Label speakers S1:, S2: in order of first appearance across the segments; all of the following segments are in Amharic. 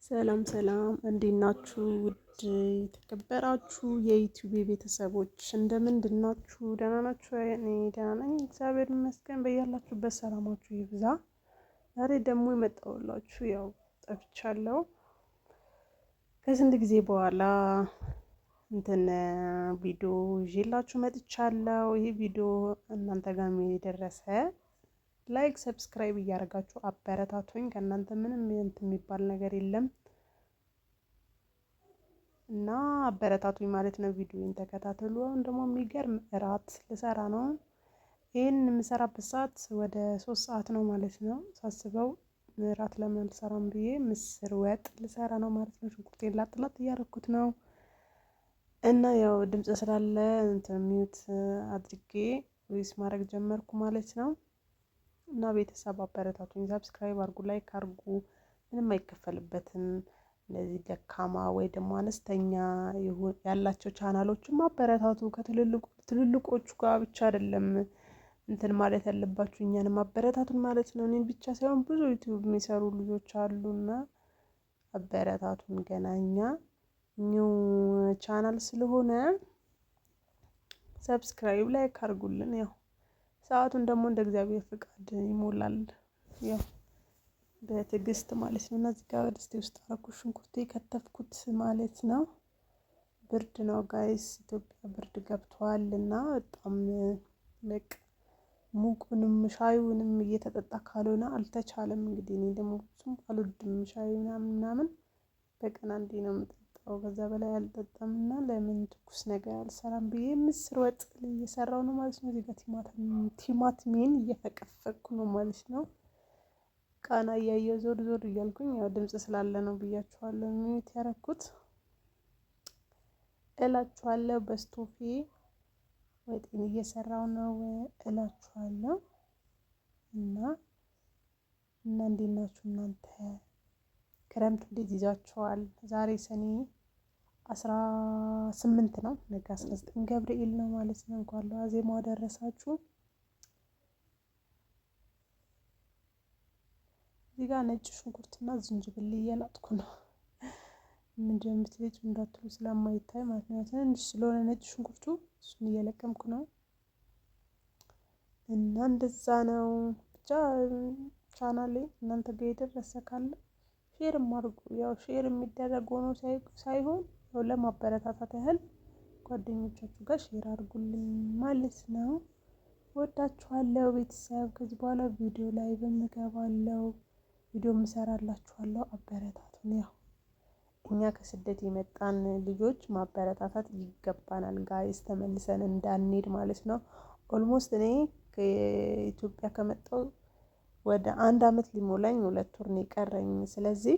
S1: ሰላም ሰላም እንዴት ናችሁ? ውድ የተከበራችሁ የዩቲዩብ ቤተሰቦች እንደምንድን ናችሁ? ደህና ናችሁ? እኔ ደህና ነኝ፣ እግዚአብሔር ይመስገን። በያላችሁበት ሰላማችሁ ይብዛ። ዛሬ ደግሞ የመጣሁላችሁ ያው ጠፍቻለሁ ከስንት ጊዜ በኋላ ቪዲዮ ይዤላችሁ መጥቻለሁ። ይህ ቪዲዮ እናንተ ጋር የደረሰ ላይክ ሰብስክራይብ እያደረጋችሁ አበረታቱኝ። ከእናንተ ምንም የሚባል ነገር የለም እና አበረታቱኝ ማለት ነው። ቪዲዮን ተከታተሉ። አሁን ደግሞ የሚገርም እራት ልሰራ ነው። ይህን የምሰራበት ሰዓት ወደ 3 ሰዓት ነው ማለት ነው። ሳስበው እራት ለምን አልሰራም ብዬ ምስር ወጥ ልሰራ ነው ማለት ነው። ሽንኩርቴን ላጥላት እያደረኩት ነው እና ያው ድምጽ ስላለ ሚዩት አድርጌ ቮይስ ማድረግ ጀመርኩ ማለት ነው። እና ቤተሰብ አበረታቱኝ፣ ሰብስክራይብ አድርጉ፣ ላይክ አድርጉ። ምንም አይከፈልበትም። እንደዚህ ደካማ ወይ ደግሞ አነስተኛ ያላቸው ቻናሎችን ማበረታቱ። ከትልልቆቹ ጋር ብቻ አይደለም ማለት ያለባችሁ እኛንም አበረታቱን ማለት ነው። እኔን ብቻ ሳይሆን ብዙ ዩቲዩብ የሚሰሩ ልጆች አሉና አበረታቱን። ገና እኛ ኒው ቻናል ስለሆነ ሰብስክራይብ ላይክ አድርጉልን። ያው ሰዓቱን ደግሞ እንደ እግዚአብሔር ፍቃድ ይሞላል፣ ያው በትዕግስት ማለት ነው። እና እዚህ ጋር ድስቴ ውስጥ አደረኩት፣ ሽንኩርቴ ከተፍኩት ማለት ነው። ብርድ ነው ጋይስ፣ ኢትዮጵያ ብርድ ገብቷል እና በጣም በቃ ሙቁንም ሻዩንም እየተጠጣ ካልሆነ አልተቻለም። እንግዲህ እኔ ደግሞ ብዙም አልወድም ሻዩ ምናምን በቀን አንዴ ነው የምጠጣው፣ ከዛ በላይ አልጠጣም። እና ለምን ትኩስ ነገር አልሰራም ብዬ ምስር ወጥ እየሰራው ነው ማለት ነው። እዚህ ጋር ቲማቲሜን እየፈቀፈቅኩ ነው ማለት ነው። ቃና እያየሁ ዞር ዞር እያልኩኝ ያው ድምጽ ስላለ ነው ብያችኋለሁ ሚዩት ያደረኩት እላችኋለሁ። በስቶፌ ወጤን እየሰራው ነው እላችኋለሁ። እና እንዴት ናችሁ እናንተ? ክረምት እንዴት ይዛችኋል? ዛሬ ሰኔ 18 ነው፣ ነገ 19 ገብርኤል ነው ማለት ነው። እንኳን ለዋዜማው አደረሳችሁ። እዚህ ጋር ነጭ ሽንኩርትና ዝንጅብል እየላጥኩ ነው። ምንድን ነው የምትልጭ እንዳትሉ ስለማይታይ ማለት ነው። ትንሽ ስለሆነ ነጭ ሽንኩርቱ እሱን እየለቀምኩ ነው እና እንደዛ ነው። ብቻ ቻናሌ እናንተ ጋር የደረሰ ካለ ሼርም አድርጉ። ያው ሼር የሚደረግ ሆኖ ሳይሆን ያው ለማበረታታት ያህል ጓደኞቻችሁ ጋር ሼር አድርጉልኝ ማለት ነው። ወዳችኋለሁ ቤተሰብ። ከዚህ በኋላ ቪዲዮ ላይ በምገባለው ቪዲዮ ምሰራላችኋለሁ። አበረታቱን። ያው እኛ ከስደት የመጣን ልጆች ማበረታታት ይገባናል ጋይስ፣ ተመልሰን እንዳንሄድ ማለት ነው። ኦልሞስት እኔ ከኢትዮጵያ ከመጣሁ ወደ 1 አመት ሊሞላኝ 2 ወር ነው የቀረኝ። ስለዚህ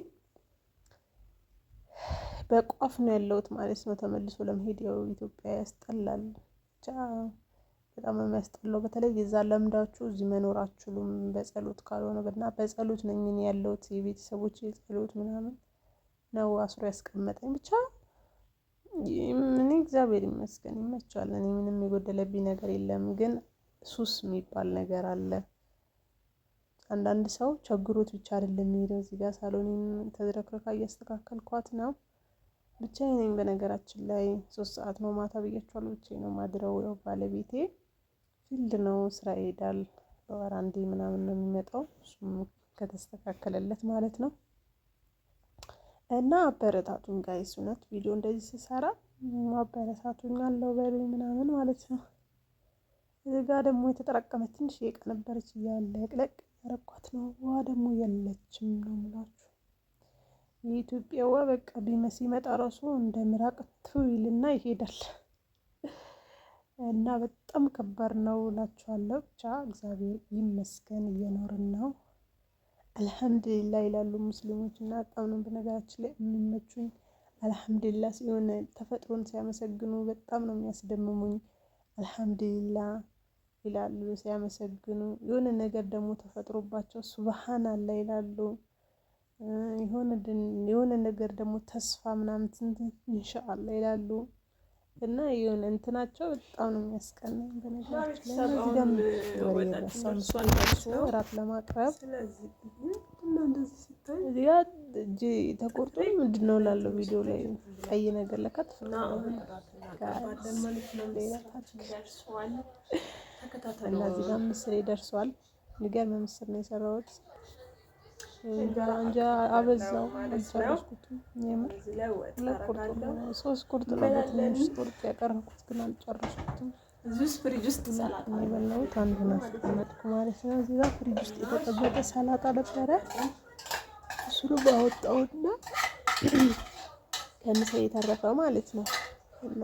S1: በቋፍ ነው ያለሁት ማለት ነው። ተመልሶ ለመሄድ ያው ኢትዮጵያ ያስጠላል፣ ብቻ በጣም የሚያስጠላው። በተለይ የዛ ለምዳችሁ እዚህ መኖር አትችሉም በጸሎት ካልሆነ በጸሎት ነኝ እኔ ያለሁት። የቤተሰቦቼ ጸሎት ምናምን ነው አስሮ ያስቀመጠኝ። ብቻ እኔ እግዚአብሔር ይመስገን ይመቻል። እኔ ምንም የጎደለብኝ ነገር የለም። ግን ሱስ የሚባል ነገር አለ። አንዳንድ ሰው ቸግሮት ብቻ አይደለም የሚሄደው። እዚህ ጋር ሳሎኔን ተዝረክረካ እያስተካከልኳት ነው። ብቻዬን ነኝ በነገራችን ላይ። 3 ሰዓት ነው ማታ ብያችኋለሁ። ብቻዬን ነው ማድረው። ያው ባለቤቴ ፊልድ ነው ስራ ይሄዳል። በወር አንዴ ምናምን ነው የሚመጣው፣ እሱም ከተስተካከለለት ማለት ነው። እና አበረታቱን ጋይስ፣ እውነት ቪዲዮ እንደዚህ ስሰራ አበረታቱኝ አለው በሉኝ ምናምን ማለት ነው። እዚህ ጋር ደግሞ የተጠራቀመ ትንሽ እቃ ነበረች እያለቅለቅ ያረኳት ነው። ውሃ ደግሞ የለችም ነው የምላችሁ። የኢትዮጵያ ውሃ በቃ ሲመጣ ራሱ እንደ ምራቅ ትውይልና ይሄዳል እና በጣም ከባድ ነው እላችኋለሁ። ብቻ እግዚአብሔር ይመስገን እየኖርን ነው። አልሐምዱሊላህ ይላሉ ሙስሊሞች እና በጣም ነው በነገራችን ላይ የሚመቹኝ። አልሐምዱሊላህ ሲሆን ተፈጥሮን ሲያመሰግኑ በጣም ነው የሚያስደምሙኝ። አልሐምዱሊላህ ይላሉ ሲያመሰግኑ። የሆነ ነገር ደግሞ ተፈጥሮባቸው ሱብሃንአላህ ይላሉ። የሆነ ነገር ደግሞ ተስፋ ምናምን ኢንሻአላህ ይላሉ። እና የሆነ እንትናቸው በጣም ነው የሚያስቀናኝ በነገራችን ላይ። እዚህ ጋር ወሬ እራት ለማቅረብ እና እንደዚህ እዚህ ጋር እጅ ተቆርጦ ምንድን ነው ላለው ቪዲዮ ላይ ቀይ ነገር ለካ እና እዚህ ጋር ምስር ደርሷል። የሚገርም ምስር ነው የሰራሁት። እንጃ አበዛው አልጨረስኩትም። የምር 2 ቁርጥ 3 ቁርጥ ነው በትንሽ ቁርጥ ያቀረብኩት ግን አልጨረስኩትም። ፍሪጅ ውስጥ ሰላጣ የበላሁት አንዱን አስቀመጥኩ ማለት ነው። እዚህ ጋር ፍሪጅ ውስጥ የተቀመጠ ሰላጣ ነበረ። እሱንም አወጣሁና ከምሳ የተረፈ ማለት ነው። እና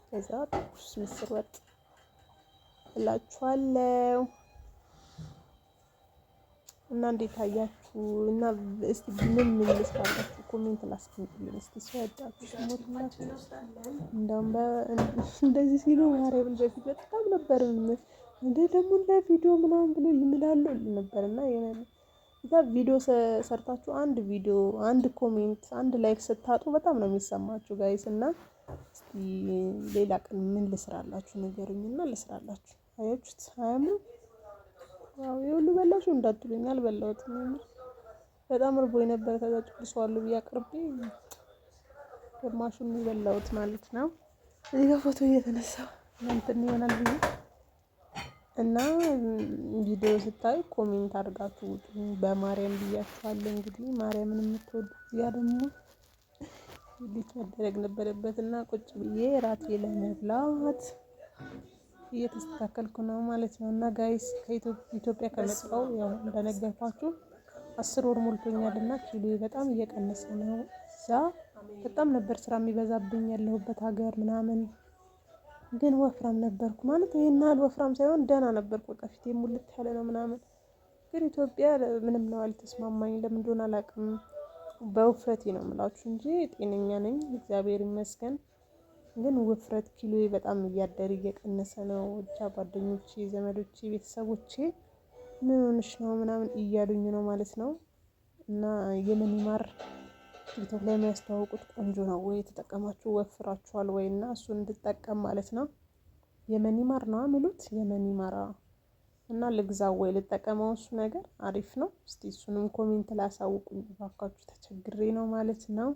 S1: ከዛ ትኩስ ምስር ወጥ እላችኋለሁ። እና እንዴት አያችሁ? እና እስቲ ምን ልስራላችሁ? ኮሜንት ላስቀምጡልኝ እስቲ። ሲያዳችሁ ሞትላችሁ እንደውም እንደዚህ ሲሉ ማርያምን በፊት በጣም ነበር እንደ ደግሞ እንደ ቪዲዮ ምናምን ብሎ ይምላሉ ነበርና እዛ ቪዲዮ ሰርታችሁ አንድ ኮሜንት አንድ ላይክ ስታጡ በጣም ነው የሚሰማችሁ ጋይስ። እና እስቲ ሌላ ቀን ምን ልስራላችሁ ንገሩኝና ልስራላችሁ። አያችሁት? አያምርም? ዋው የሁሉ በላችሁ እንዳትሉኝ አልበላሁትም። በጣም እርቦኝ ነበር። ከዛ ጨርሰዋለሁ ብዬ አቅርቤ ግማሹን የበላሁት ማለት ነው። እዚህ ጋር ፎቶ እየተነሳሁ እንትን ይሆናል ብዬ እና ቪዲዮ ስታዩ ኮሜንት አድርጋችሁ ውጡ በማርያም ብያችኋለሁ። እንግዲህ ማርያምን የምትወዱ ያ ደግሞ ሊት መደረግ ነበረበት እና ቁጭ ብዬ ራቴ ለመብላት እየተስተካከልኩ ነው ማለት ነው። እና ጋይስ ከኢትዮጵያ ከመጣሁ ያው እንደነገርኳችሁ 10 ወር ሞልቶኛልና ኪሎ በጣም እየቀነሰ ነው። እዛ በጣም ነበር ስራ የሚበዛብኝ ያለሁበት ሀገር ምናምን፣ ግን ወፍራም ነበርኩ ማለት ይሄን ያህል ወፍራም ሳይሆን ደህና ነበርኩ። በቃ ፊቴ ሙልት ያለ ነው ምናምን። ግን ኢትዮጵያ ምንም ነው አልተስማማኝ። ለምን እንደሆነ አላውቅም። በውፍረቴ ነው የምላችሁ እንጂ ጤነኛ ነኝ እግዚአብሔር ይመስገን። ግን ውፍረት ኪሎ በጣም እያደር እየቀነሰ ነው። ብቻ ጓደኞቼ፣ ዘመዶቼ፣ ቤተሰቦቼ ምን ሆነሽ ነው ምናምን እያሉኝ ነው ማለት ነው። እና የመኒ ማር ቲክቶክ ላይ የሚያስተዋውቁት ቆንጆ ነው ወይ የተጠቀማችሁ ወፍራችኋል ወይ? እና እሱን እንድጠቀም ማለት ነው። የመኒ ማር ነው የሚሉት የመኒ ማር እና ልግዛው ወይ ልጠቀመው? እሱ ነገር አሪፍ ነው። እስቲ እሱንም ኮሜንት ላይ አሳውቁኝ እባካችሁ፣ ተቸግሬ ነው ማለት ነው።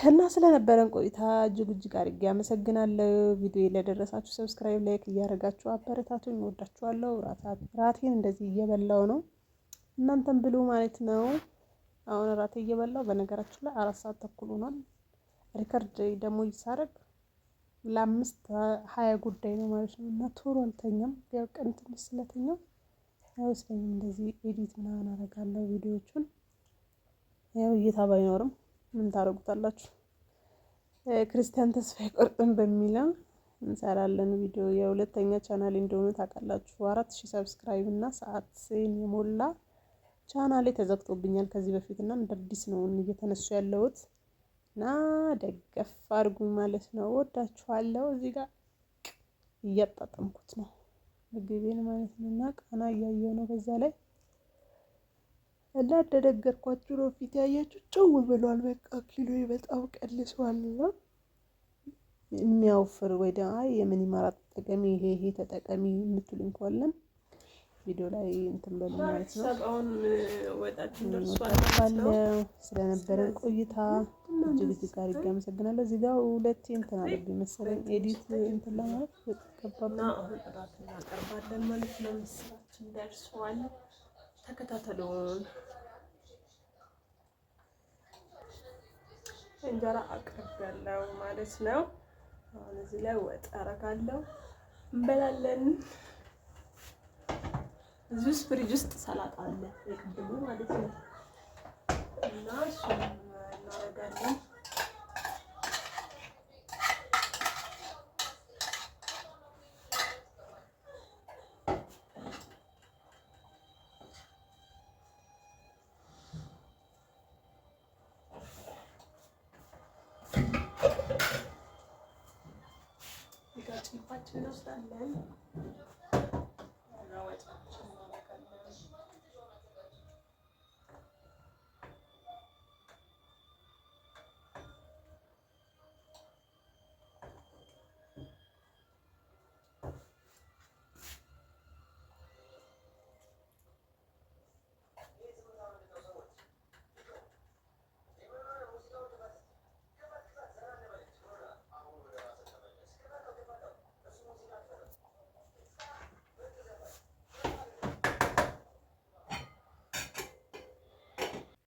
S1: እና ስለነበረን ቆይታ እጅግ አድርጌ አመሰግናለሁ። ቪዲዮ ለደረሳችሁ ሰብስክራይብ፣ ላይክ እያደረጋችሁ አበረታቱኝ። እወዳችኋለሁ። ራቴን እንደዚህ እየበላው ነው፣ እናንተም ብሉ ማለት ነው። አሁን ራቴ እየበላው በነገራችን ላይ 4 ሰዓት ተኩል ሆኗል። ሪከርድ ደግሞ ይሳረግ ለ5:20 ጉዳይ ነው ማለት ነው። እና ቶሎ አልተኛም፣ ያው ቀን ትንሽ ስለተኛው አይወስደኝም። እንደዚህ ኤዲት ምናምን አደርጋለሁ ቪዲዮዎቹን። ያው እይታ ባይኖርም ምን ታደርጉታላችሁ? ክርስቲያን ተስፋ አይቆርጥም በሚለው እንሰራለን ቪዲዮ። የሁለተኛ ቻናሌ እንደሆነ ታውቃላችሁ። 4000 ሰብስክራይብ እና ሰዓት የሞላ ቻናሌ ተዘግቶብኛል ከዚህ በፊት እና እንደ አዲስ ነው እየተነሱ ያለሁት እና ደገፍ አድርጉኝ ማለት ነው። ወዳችኋለሁ። እዚህ ጋር እያጣጣምኩት ነው ምግቤን ማለት ነው እና ቃና እያየሁ ነው በዛ ላይ እና እንደነገርኳችሁ ነው። ፊት ያያችሁ ጭው ብሏል። በቃ ኪሎዬ በጣም ቀንሷል። እና የሚያወፍር ወይ ደግሞ የምን ይማራት ተጠቀሚ ይሄ ተጠቀሚ የምትሉኝ ከሆነ ቪዲዮ ላይ እንትን በሉ ማለት ነው። ስለነበረን ቆይታ እጅግ አድርጌ አመሰግናለሁ። እዚህ ጋር 2 እንትን አለብኝ መሰለኝ ኤዲት እንትን ለማለት ተቀባባ አሁን እራት እናቀርባለን ማለት ነው። ምስራችን ደርሷል። ተከታተሉን። እንጀራ አቅርቤያለሁ ማለት ነው። አሁን እዚህ ላይ ወጥ አደርጋለሁ፣ እንበላለን። እዚህ ውስጥ ፍሪጅ ውስጥ ሰላጣ አለ የቅድሙ ማለት ነው እና እሱን እናደርጋለን። ጭልፋችን እንወስዳለን።